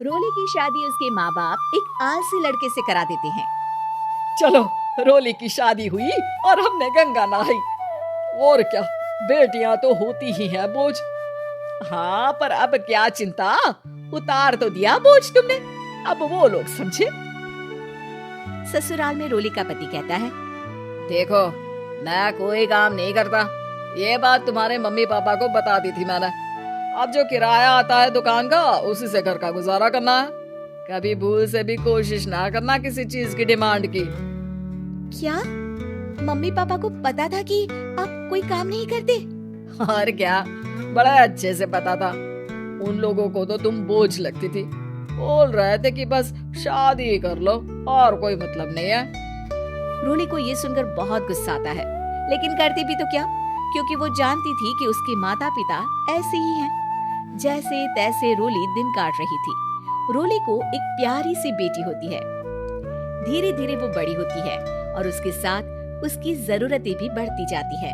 रोली की शादी उसके माँ बाप एक आलसी लड़के से करा देते हैं। चलो, रोली की शादी हुई और हमने गंगा नहाई। और क्या, बेटियां तो होती ही हैं बोझ। हाँ, पर अब क्या चिंता, उतार तो दिया बोझ तुमने, अब वो लोग समझे। ससुराल में रोली का पति कहता है, देखो, मैं कोई काम नहीं करता, ये बात तुम्हारे मम्मी पापा को बता दी थी मैंने। अब जो किराया आता है दुकान का, उसी से घर का गुजारा करना है। कभी भूल से भी कोशिश ना करना किसी चीज की डिमांड की। क्या मम्मी पापा को पता था कि आप कोई काम नहीं करते? और क्या, बड़ा अच्छे से पता था। उन लोगों को तो तुम बोझ लगती थी, बोल रहे थे कि बस शादी कर लो और कोई मतलब नहीं है। रोली को ये सुनकर बहुत गुस्सा आता है, लेकिन करती भी तो क्या, क्योंकि वो जानती थी कि उसके माता पिता ऐसे ही हैं। जैसे तैसे रोली दिन काट रही थी। रोली को एक प्यारी सी बेटी होती है। धीरे धीरे वो बड़ी होती है और उसके साथ उसकी जरूरतें भी बढ़ती जाती है।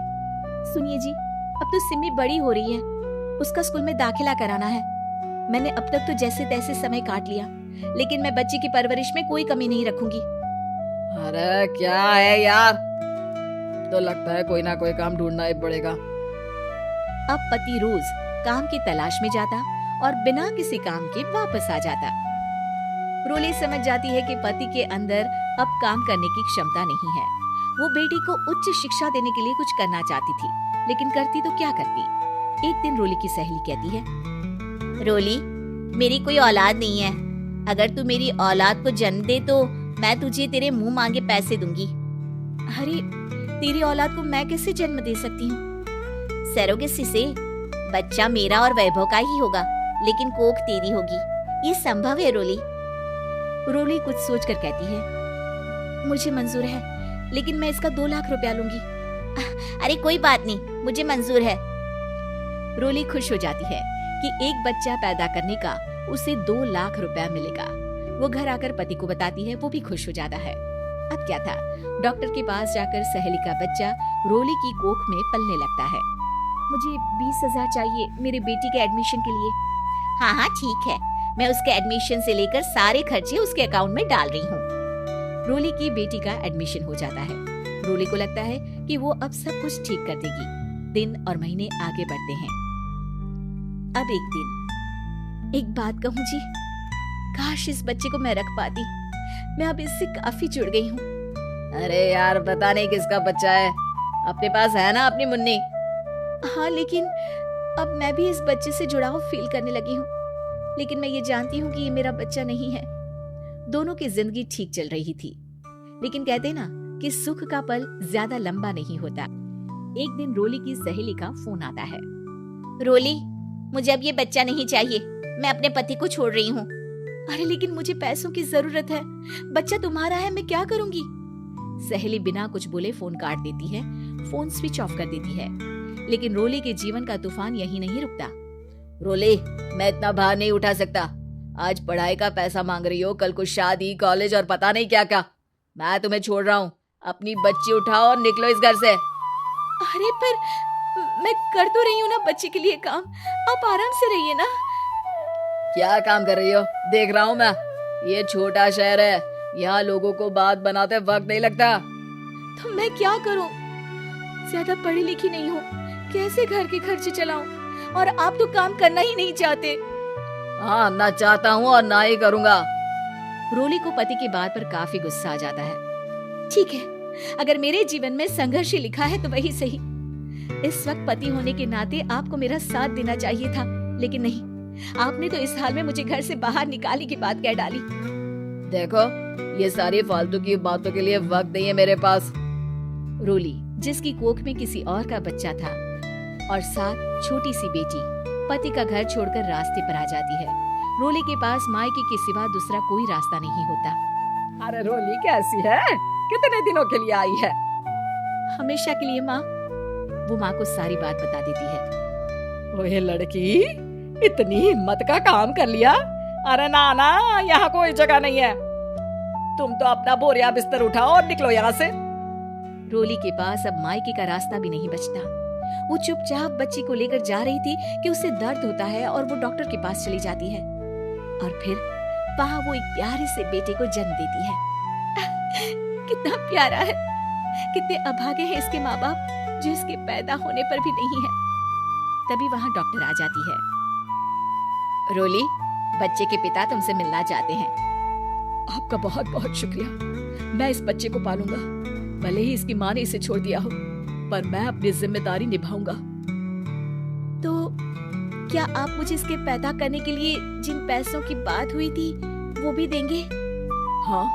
सुनिए जी, अब तो सिमी बड़ी हो रही है, उसका स्कूल में दाखिला कराना है। मैंने अब तक तो जैसे तैसे समय काट लिया, लेकिन मैं बच्ची की परवरिश में कोई कमी नहीं रखूंगी। अरे क्या है यार, तो लगता है कोई ना कोई काम ढूंढना ही पड़ेगा। अब पति रोज काम की तलाश में जाता और बिना किसी काम के वापस आ जाता। रोली समझ जाती है कि पति के अंदर अब काम करने की क्षमता नहीं है। वो बेटी को उच्च शिक्षा देने के लिए कुछ करना चाहती थी, लेकिन करती तो क्या करती। एक दिन रोली की सहेली कहती है, रोली, मेरी कोई औलाद नहीं है। अगर तू मेरी औलाद को जन्म दे तो मैं तुझे तेरे मुंह मांगे पैसे दूंगी। अरे, तेरी औलाद को मैं कैसे जन्म दे सकती हूँ? सरोगेसी से बच्चा मेरा और वैभव का ही होगा, लेकिन कोख तेरी होगी। ये संभव है रोली। रोली कुछ सोचकर कहती है, मुझे मंजूर है, लेकिन मैं इसका 2 लाख रुपया लूंगी। अरे कोई बात नहीं, मुझे मंजूर है। रोली खुश हो जाती है कि एक बच्चा पैदा करने का उसे 2 लाख रुपया मिलेगा। वो घर आकर पति को बताती है, वो भी खुश हो जाता है। अब क्या था, डॉक्टर के पास जाकर सहेली का बच्चा रोली की कोख में पलने लगता है। मुझे 20,000 चाहिए मेरी बेटी के एडमिशन के लिए। हाँ हाँ ठीक है, मैं उसके एडमिशन से लेकर सारे खर्चे उसके अकाउंट में डाल रही हूँ। रोली की बेटी का एडमिशन हो जाता है। रोली को लगता है कि वो अब सब कुछ ठीक कर देगी। दिन और महीने आगे बढ़ते हैं। अब एक दिन, एक बात कहूँ जी, काश इस बच्चे को मैं रख पाती। मैं अब इससे काफी जुड़ गई हूँ। अरे यार, पता नहीं किसका बच्चा है, अपने पास है ना अपनी मुन्नी। हाँ, लेकिन अब मैं भी इस बच्चे से जुड़ाव फील करने लगी हूँ, लेकिन मैं ये जानती हूँ कि ये मेरा बच्चा नहीं है। दोनों की जिंदगी ठीक चल रही थी, लेकिन कहते ना कि सुख का पल ज्यादा लंबा नहीं होता। एक दिन रोली की सहेली का फोन आता है। रोली, मुझे अब ये बच्चा नहीं चाहिए, मैं अपने पति को छोड़ रही हूँ। अरे लेकिन मुझे पैसों की जरूरत है, बच्चा तुम्हारा है, मैं क्या करूंगी? सहेली बिना कुछ बोले फोन काट देती है, फोन स्विच ऑफ कर देती है। लेकिन रोली के जीवन का तूफान यहीं नहीं रुकता। रोली, मैं इतना भार नहीं उठा सकता। आज पढ़ाई का पैसा मांग रही हो, कल को शादी, कॉलेज और पता नहीं क्या क्या। मैं तुम्हें छोड़ रहा हूँ, अपनी बच्ची उठाओ और निकलो इस घर से। अरे पर मैं कर तो रही हूँ ना बच्चे के लिए काम, आप आराम से रहिए ना। क्या काम कर रही हो, देख रहा हूँ मैं। ये छोटा शहर है, यहाँ लोगों को बात बनाते वक्त नहीं लगता। तो मैं क्या करूँ? ज्यादा पढ़ी लिखी नहीं हूँ, कैसे घर के खर्चे चलाऊं? और आप तो काम करना ही नहीं चाहते। हाँ, ना चाहता हूँ और ना ही करूँगा। रोली को पति की बात पर काफी गुस्सा आ जाता है। ठीक है, अगर मेरे जीवन में संघर्ष ही लिखा है तो वही सही। इस वक्त पति होने के नाते आपको मेरा साथ देना चाहिए था, लेकिन नहीं, आपने तो इस हाल में मुझे घर से बाहर निकालने की बात कह डाली। देखो, ये सारी फालतू की बातों के लिए वक्त नहीं है मेरे पास। रोली, जिसकी कोख में किसी और का बच्चा था और साथ छोटी सी बेटी, पति का घर छोड़कर रास्ते पर आ जाती है। रोली के पास मायके के सिवा दूसरा कोई रास्ता नहीं होता। अरे रोली कैसी है, कितने दिनों के लिए आई है? हमेशा के लिए माँ। वो माँ को सारी बात बता देती है। ओए लड़की, इतनी हिम्मत का काम कर लिया। अरे ना ना, यहाँ कोई जगह नहीं है। तुम तो अपना बोरिया बिस्तर उठाओ और निकलो यहाँ से। रोली के पास अब मायके का रास्ता भी नहीं बचता। वो चुपचाप बच्ची को लेकर जा रही थी कि उसे दर्द होता है और वो डॉक्टर के पास चली जाती है। और फिर वहां वो एक प्यारे से बेटे को जन्म देती है। कितना प्यारा है, कितने अभागे हैं इसके माँ बाप जो इसके पैदा होने पर भी नहीं है। तभी वहां डॉक्टर आ जाती है। रोली, बच्चे के पिता तुमसे मिलना चाहते हैं। आपका बहुत बहुत शुक्रिया। मैं इस बच्चे को पालूंगा, भले ही इसकी माँ ने इसे छोड़ दिया हो, पर मैं अपनी जिम्मेदारी निभाऊंगा। तो क्या आप मुझे इसके पैदा करने के लिए जिन पैसों की बात हुई थी वो भी देंगे? हाँ,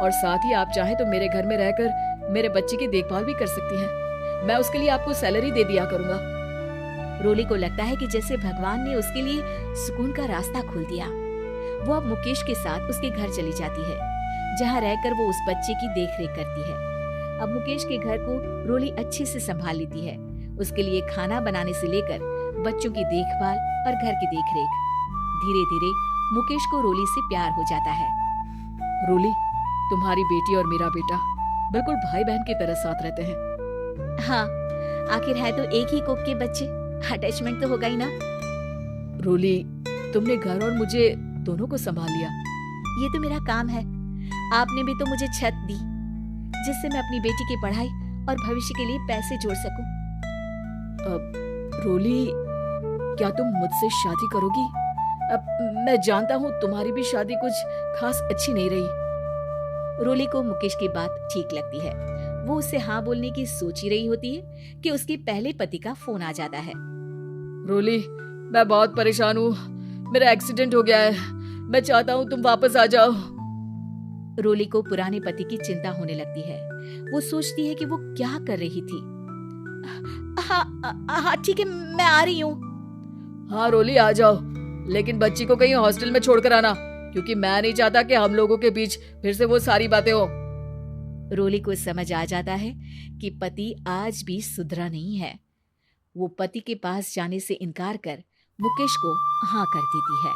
और साथ ही आप चाहे तो मेरे घर में रहकर मेरे बच्चे की देखभाल भी कर सकती हैं। मैं उसके लिए आपको सैलरी दे दिया करूंगा। रोली को लगता है कि जैसे भगवान ने उसके लिए सुकून का रास्ता खोल दिया। वो अब मुकेश के साथ उसके घर चली जाती है, जहाँ रहकर वो उस बच्चे की देखरेख करती है। अब मुकेश के घर को रोली अच्छे से संभाल लेती है। उसके लिए खाना बनाने से लेकर बच्चों की देखभाल और घर की देखरेख। धीरे धीरे मुकेश को रोली से प्यार हो जाता है। रोली, तुम्हारी बेटी और मेरा बेटा बिल्कुल भाई बहन की तरह साथ रहते हैं। हाँ, आखिर है तो एक ही कोख के बच्चे, अटैचमेंट तो होगा ही ना। रोली, तुमने घर और मुझे दोनों को संभाल लिया। ये तो मेरा काम है। आपने भी तो मुझे छत दी जिससे मैं अपनी बेटी की पढ़ाई और भविष्य के लिए पैसे जोड़ सकूं। रोली, क्या तुम मुझसे शादी करोगी? अब मैं जानता हूँ तुम्हारी भी शादी कुछ खास अच्छी नहीं रही। रोली को मुकेश की बात ठीक लगती है। वो उससे हाँ बोलने की सोच ही रही होती है कि उसके पहले पति का फोन आ जाता है। रोली, मैं बहुत परेशान हूँ, मेरा एक्सीडेंट हो गया है, मैं चाहता हूँ तुम वापस आ जाओ। रोली को पुराने पति की चिंता होने लगती है। वो सोचती है कि वो क्या कर रही थी। हाँ ठीक है, मैं आ रही हूँ। हाँ रोली, आ जाओ, लेकिन बच्ची को कहीं हॉस्टल में छोड़कर आना, क्योंकि मैं नहीं चाहता कि हम लोगों के बीच फिर से वो सारी बातें हो। रोली को समझ आ जाता है कि पति आज भी सुधरा नहीं है। वो पति के पास जाने से इनकार कर मुकेश को हाँ कर देती है।